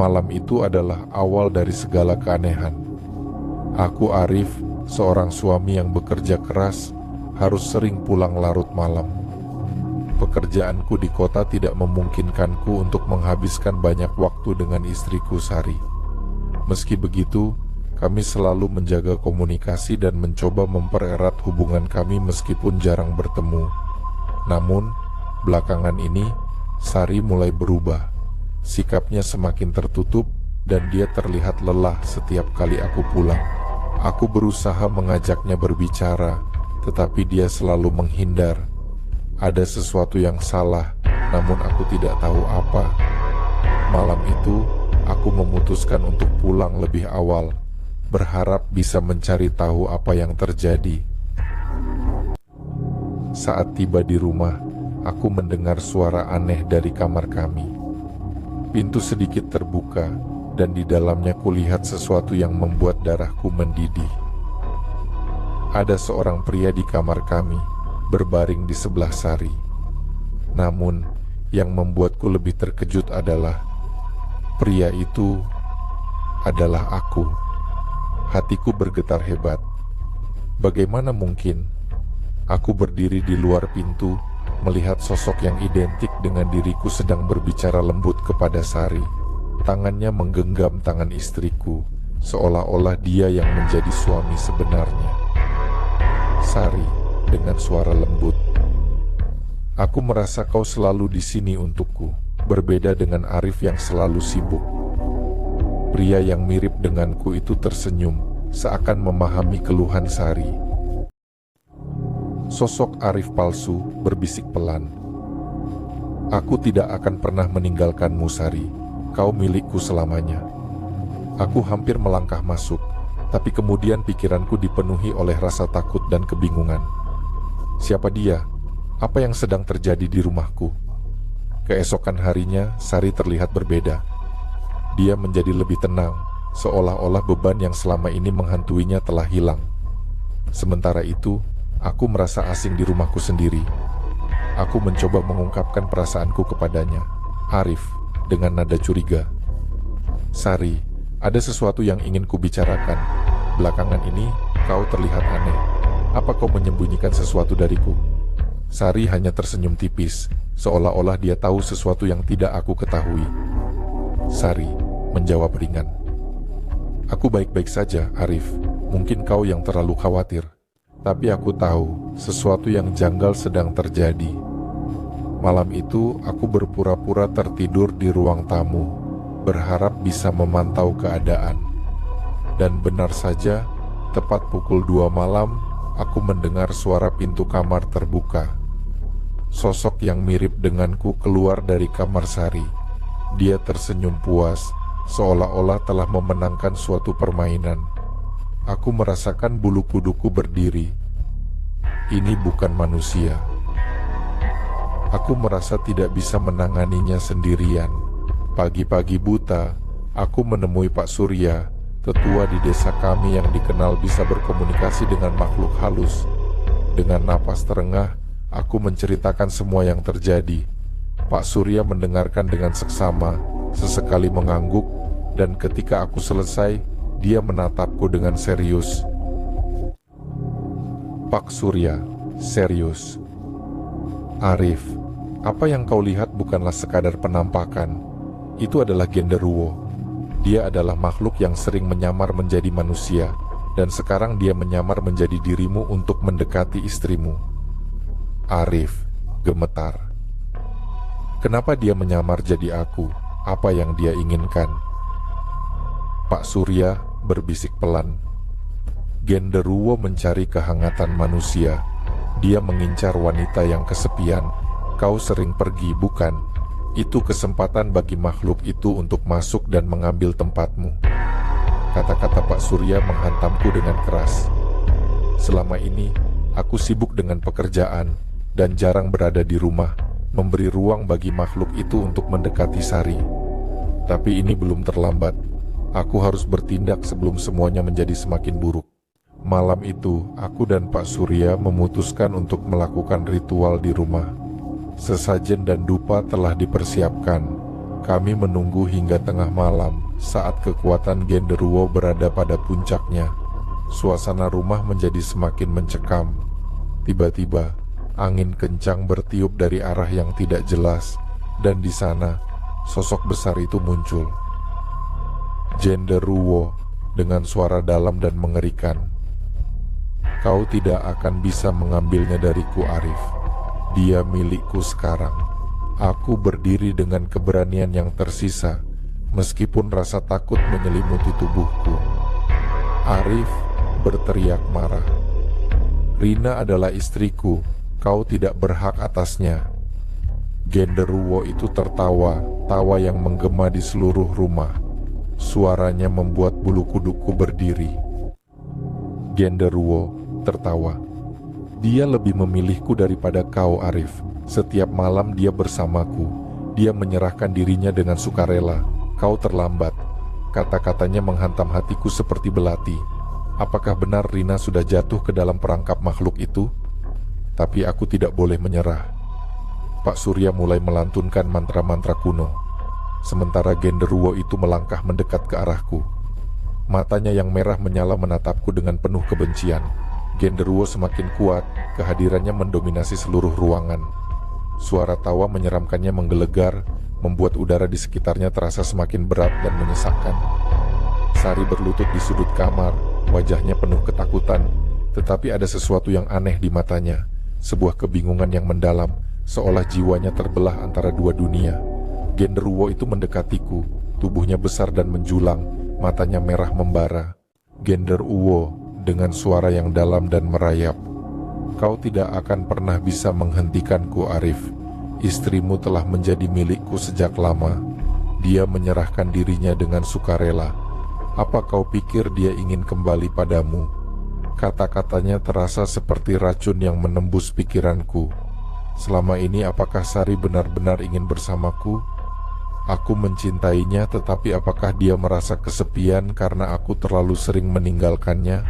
Malam itu adalah awal dari segala keanehan. Aku Arif, seorang suami yang bekerja keras, harus sering pulang larut malam. Pekerjaanku di kota tidak memungkinkanku untuk menghabiskan banyak waktu dengan istriku Sari. Meski begitu, kami selalu menjaga komunikasi dan mencoba mempererat hubungan kami meskipun jarang bertemu. Namun, belakangan ini, Sari mulai berubah. Sikapnya semakin tertutup dan dia terlihat lelah setiap kali aku pulang. Aku berusaha mengajaknya berbicara, tetapi dia selalu menghindar. Ada sesuatu yang salah, namun aku tidak tahu apa. Malam itu, aku memutuskan untuk pulang lebih awal, berharap bisa mencari tahu apa yang terjadi. Saat tiba di rumah, aku mendengar suara aneh dari kamar kami. Pintu sedikit terbuka, dan di dalamnya kulihat sesuatu yang membuat darahku mendidih. Ada seorang pria di kamar kami, berbaring di sebelah Sari. Namun, yang membuatku lebih terkejut adalah pria itu adalah aku. Hatiku bergetar hebat. Bagaimana mungkin? Aku berdiri di luar pintu, melihat sosok yang identik dengan diriku sedang berbicara lembut kepada Sari. Tangannya menggenggam tangan istriku, seolah-olah dia yang menjadi suami sebenarnya. Sari, dengan suara lembut, "Aku merasa kau selalu di sini untukku, berbeda dengan Arif yang selalu sibuk." Pria yang mirip denganku itu tersenyum, seakan memahami keluhan Sari. Sosok Arif palsu berbisik pelan, "Aku tidak akan pernah meninggalkanmu Sari, kau milikku selamanya." Aku hampir melangkah masuk, tapi kemudian pikiranku dipenuhi oleh rasa takut dan kebingungan. Siapa dia? Apa yang sedang terjadi di rumahku? Keesokan harinya, Sari terlihat berbeda. Dia menjadi lebih tenang, seolah-olah beban yang selama ini menghantuinya telah hilang. Sementara itu, aku merasa asing di rumahku sendiri. Aku mencoba mengungkapkan perasaanku kepadanya. Arif, dengan nada curiga, "Sari, ada sesuatu yang ingin kubicarakan. Belakangan ini, kau terlihat aneh. Apa kau menyembunyikan sesuatu dariku?" Sari hanya tersenyum tipis, seolah-olah dia tahu sesuatu yang tidak aku ketahui. Sari menjawab ringan, "Aku baik-baik saja, Arif. Mungkin kau yang terlalu khawatir. Tapi aku tahu sesuatu yang janggal sedang terjadi." Malam itu, aku berpura-pura tertidur di ruang tamu, berharap bisa memantau keadaan. Dan benar saja, tepat pukul 2 malam, aku mendengar suara pintu kamar terbuka. Sosok yang mirip denganku keluar dari kamar Sari. Dia tersenyum puas, seolah-olah telah memenangkan suatu permainan. Aku merasakan bulu kuduku berdiri. Ini bukan manusia. Aku merasa tidak bisa menanganinya sendirian. Pagi-pagi buta, aku menemui Pak Surya, tetua di desa kami yang dikenal bisa berkomunikasi dengan makhluk halus. Dengan napas terengah, aku menceritakan semua yang terjadi. Pak Surya mendengarkan dengan seksama, sesekali mengangguk, dan ketika aku selesai, dia menatapku dengan serius. "Pak Surya, serius. Arif, apa yang kau lihat bukanlah sekadar penampakan. Itu adalah genderuwo. Dia adalah makhluk yang sering menyamar menjadi manusia, dan sekarang dia menyamar menjadi dirimu untuk mendekati istrimu." Arif gemetar. "Kenapa dia menyamar jadi aku? Apa yang dia inginkan?" Pak Surya berbisik pelan, "Genderuwo mencari kehangatan manusia. Dia mengincar wanita yang kesepian. Kau sering pergi, bukan? Itu kesempatan bagi makhluk itu untuk masuk dan mengambil tempatmu." Kata-kata Pak Surya menghantamku dengan keras. Selama ini, aku sibuk dengan pekerjaan dan jarang berada di rumah, memberi ruang bagi makhluk itu untuk mendekati Sari. Tapi ini belum terlambat. Aku harus bertindak sebelum semuanya menjadi semakin buruk. Malam itu, aku dan Pak Surya memutuskan untuk melakukan ritual di rumah. Sesajen dan dupa telah dipersiapkan. Kami menunggu hingga tengah malam. Saat kekuatan genderuwo berada pada puncaknya, suasana rumah menjadi semakin mencekam. Tiba-tiba, angin kencang bertiup dari arah yang tidak jelas, dan di sana, sosok besar itu muncul. Genderuwo dengan suara dalam dan mengerikan. Kau tidak akan bisa mengambilnya dariku, Arif. Dia milikku sekarang. Aku berdiri dengan keberanian yang tersisa, meskipun rasa takut menyelimuti tubuhku. Arif berteriak marah. Rina adalah istriku, kau tidak berhak atasnya. Genderuwo itu tertawa, tawa yang menggema di seluruh rumah. Suaranya membuat bulu kudukku berdiri. Genderuwo tertawa. Dia lebih memilihku daripada kau, Arif. Setiap malam dia bersamaku. Dia menyerahkan dirinya dengan sukarela. Kau terlambat. Kata-katanya menghantam hatiku seperti belati. Apakah benar Rina sudah jatuh ke dalam perangkap makhluk itu? Tapi aku tidak boleh menyerah. Pak Surya mulai melantunkan mantra-mantra kuno. Sementara genderuwo itu melangkah mendekat ke arahku. Matanya yang merah menyala menatapku dengan penuh kebencian. Genderuwo semakin kuat, kehadirannya mendominasi seluruh ruangan. Suara tawa menyeramkannya menggelegar, membuat udara di sekitarnya terasa semakin berat dan menyesakkan. Sari berlutut di sudut kamar, wajahnya penuh ketakutan, tetapi ada sesuatu yang aneh di matanya. Sebuah kebingungan yang mendalam, seolah jiwanya terbelah antara dua dunia. Genderuwo itu mendekatiku, tubuhnya besar dan menjulang, matanya merah membara. Genderuwo dengan suara yang dalam dan merayap. Kau tidak akan pernah bisa menghentikanku, Arif. Istrimu telah menjadi milikku sejak lama. Dia menyerahkan dirinya dengan sukarela. Apa kau pikir dia ingin kembali padamu? Kata-katanya terasa seperti racun yang menembus pikiranku. Selama ini apakah Sari benar-benar ingin bersamaku? Aku mencintainya, tetapi apakah dia merasa kesepian karena aku terlalu sering meninggalkannya?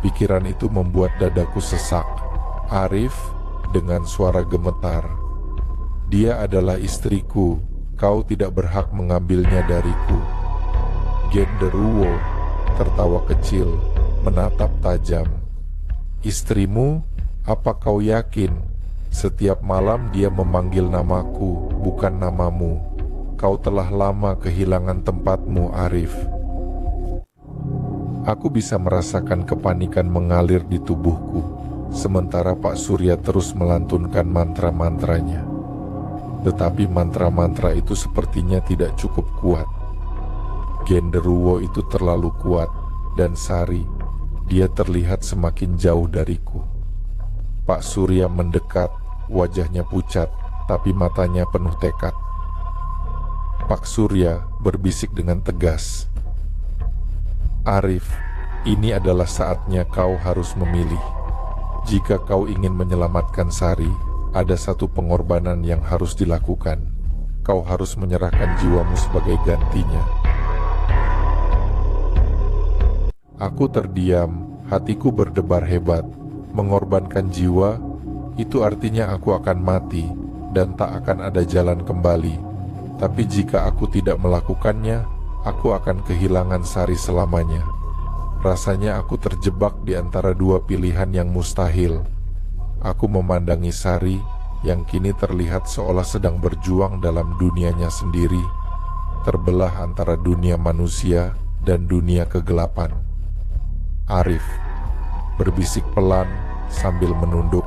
Pikiran itu membuat dadaku sesak. Arif dengan suara gemetar. Dia adalah istriku. Kau tidak berhak mengambilnya dariku. Genderuwo tertawa kecil, menatap tajam. Istrimu? Apa kau yakin? Setiap malam dia memanggil namaku, bukan namamu. Kau telah lama kehilangan tempatmu, Arif. Aku bisa merasakan kepanikan mengalir di tubuhku, sementara Pak Surya terus melantunkan mantra-mantranya. Tetapi mantra-mantra itu sepertinya tidak cukup kuat. Genderuwo itu terlalu kuat, dan Sari, dia terlihat semakin jauh dariku. Pak Surya mendekat, wajahnya pucat, tapi matanya penuh tekad. Pak Surya berbisik dengan tegas. Arif, ini adalah saatnya kau harus memilih. Jika kau ingin menyelamatkan Sari, ada satu pengorbanan yang harus dilakukan. Kau harus menyerahkan jiwamu sebagai gantinya. Aku terdiam, hatiku berdebar hebat. Mengorbankan jiwa, itu artinya aku akan mati dan tak akan ada jalan kembali. Tapi jika aku tidak melakukannya, aku akan kehilangan Sari selamanya. Rasanya aku terjebak di antara dua pilihan yang mustahil. Aku memandangi Sari yang kini terlihat seolah sedang berjuang dalam dunianya sendiri, terbelah antara dunia manusia dan dunia kegelapan. Arif berbisik pelan sambil menunduk.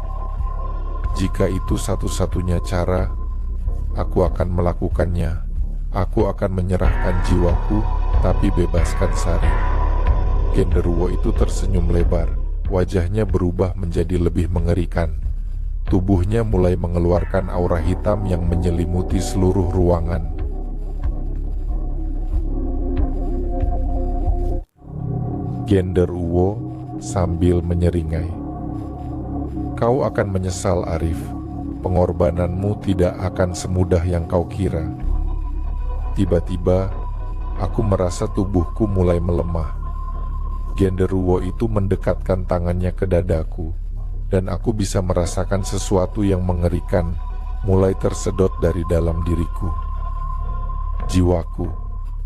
Jika itu satu-satunya cara, aku akan melakukannya. Aku akan menyerahkan jiwaku, tapi bebaskan Sari. Genderuwo itu tersenyum lebar. Wajahnya berubah menjadi lebih mengerikan. Tubuhnya mulai mengeluarkan aura hitam yang menyelimuti seluruh ruangan. Genderuwo sambil menyeringai. Kau akan menyesal, Arif. Pengorbananmu tidak akan semudah yang kau kira. Tiba-tiba, aku merasa tubuhku mulai melemah. Genderuwo itu mendekatkan tangannya ke dadaku, dan aku bisa merasakan sesuatu yang mengerikan mulai tersedot dari dalam diriku. Jiwaku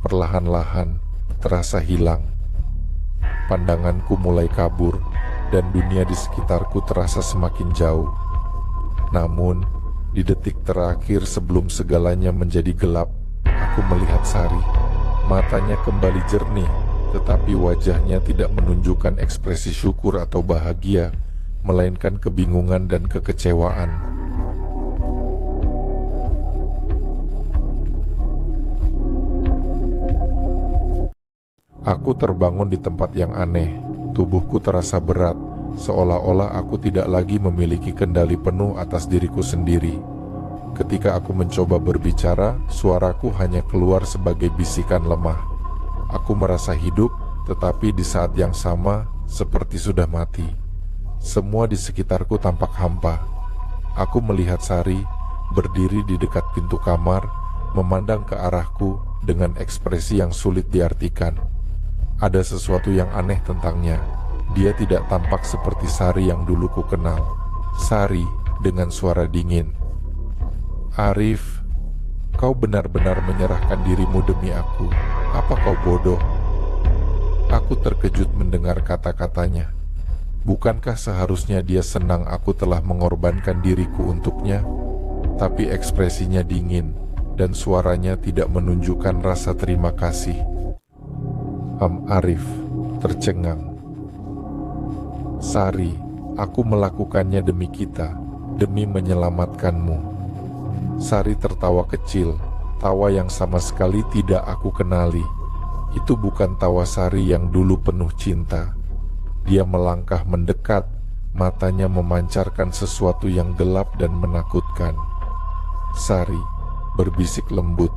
perlahan-lahan terasa hilang. Pandanganku mulai kabur dan dunia di sekitarku terasa semakin jauh. Namun, di detik terakhir sebelum segalanya menjadi gelap, aku melihat Sari. Matanya kembali jernih, tetapi wajahnya tidak menunjukkan ekspresi syukur atau bahagia, melainkan kebingungan dan kekecewaan. Aku terbangun di tempat yang aneh. Tubuhku terasa berat, seolah-olah aku tidak lagi memiliki kendali penuh atas diriku sendiri. Ketika aku mencoba berbicara, suaraku hanya keluar sebagai bisikan lemah. Aku merasa hidup, tetapi di saat yang sama, seperti sudah mati. Semua di sekitarku tampak hampa. Aku melihat Sari berdiri di dekat pintu kamar, memandang ke arahku dengan ekspresi yang sulit diartikan. Ada sesuatu yang aneh tentangnya. Dia tidak tampak seperti Sari yang dulu ku kenal. Sari dengan suara dingin. "Arif, kau benar-benar menyerahkan dirimu demi aku. Apa kau bodoh?" Aku terkejut mendengar kata-katanya. Bukankah seharusnya dia senang aku telah mengorbankan diriku untuknya? Tapi ekspresinya dingin dan suaranya tidak menunjukkan rasa terima kasih. Arif tercengang. "Sari, aku melakukannya demi kita, demi menyelamatkanmu." Sari tertawa kecil, tawa yang sama sekali tidak aku kenali. Itu bukan tawa Sari yang dulu penuh cinta. Dia melangkah mendekat, matanya memancarkan sesuatu yang gelap dan menakutkan. Sari berbisik lembut,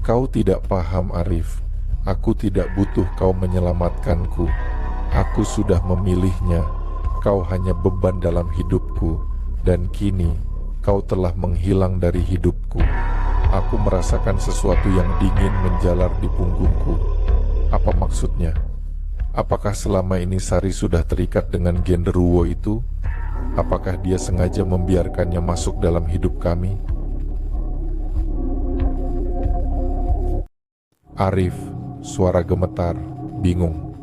"Kau tidak paham, Arif. Aku tidak butuh kau menyelamatkanku. Aku sudah memilihnya. Kau hanya beban dalam hidupku, dan kini kau telah menghilang dari hidupku." Aku merasakan sesuatu yang dingin menjalar di punggungku. Apa maksudnya? Apakah selama ini Sari sudah terikat dengan genderuwo itu? Apakah dia sengaja membiarkannya masuk dalam hidup kami? "Arif," suara gemetar, bingung.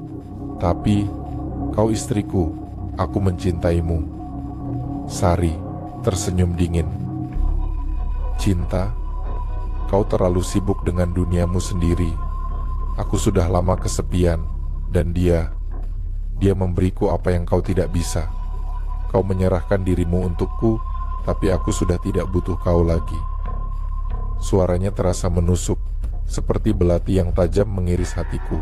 "Tapi, kau istriku, aku mencintaimu." Sari tersenyum dingin. "Cinta? Kau terlalu sibuk dengan duniamu sendiri. Aku sudah lama kesepian, dan dia memberiku apa yang kau tidak bisa. Kau menyerahkan dirimu untukku, tapi aku sudah tidak butuh kau lagi." Suaranya terasa menusuk, seperti belati yang tajam mengiris hatiku.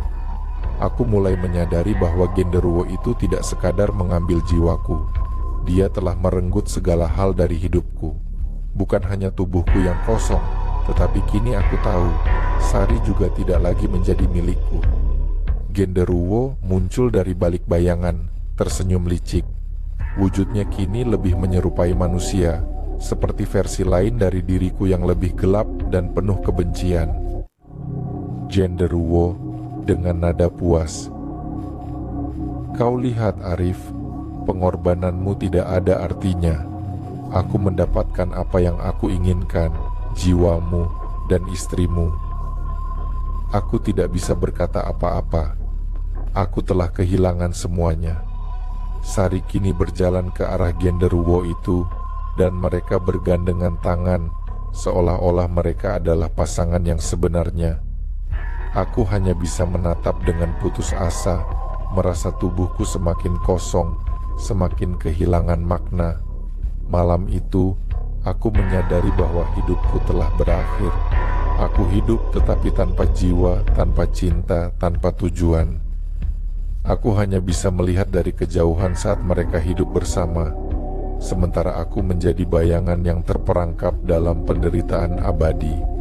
Aku mulai menyadari bahwa genderuwo itu tidak sekadar mengambil jiwaku. Dia telah merenggut segala hal dari hidupku. Bukan hanya tubuhku yang kosong, tetapi kini aku tahu, Sari juga tidak lagi menjadi milikku. Genderuwo muncul dari balik bayangan, tersenyum licik. Wujudnya kini lebih menyerupai manusia, seperti versi lain dari diriku yang lebih gelap dan penuh kebencian. Genderuwo dengan nada puas, "Kau lihat, Arif, pengorbananmu tidak ada artinya. Aku mendapatkan apa yang aku inginkan, jiwamu dan istrimu. Aku tidak bisa berkata apa-apa. Aku telah kehilangan semuanya." Sari kini berjalan ke arah genderuwo itu, dan mereka bergandengan tangan, seolah-olah mereka adalah pasangan yang sebenarnya. Aku hanya bisa menatap dengan putus asa, merasa tubuhku semakin kosong, semakin kehilangan makna. Malam itu, aku menyadari bahwa hidupku telah berakhir. Aku hidup tetapi tanpa jiwa, tanpa cinta, tanpa tujuan. Aku hanya bisa melihat dari kejauhan saat mereka hidup bersama, sementara aku menjadi bayangan yang terperangkap dalam penderitaan abadi.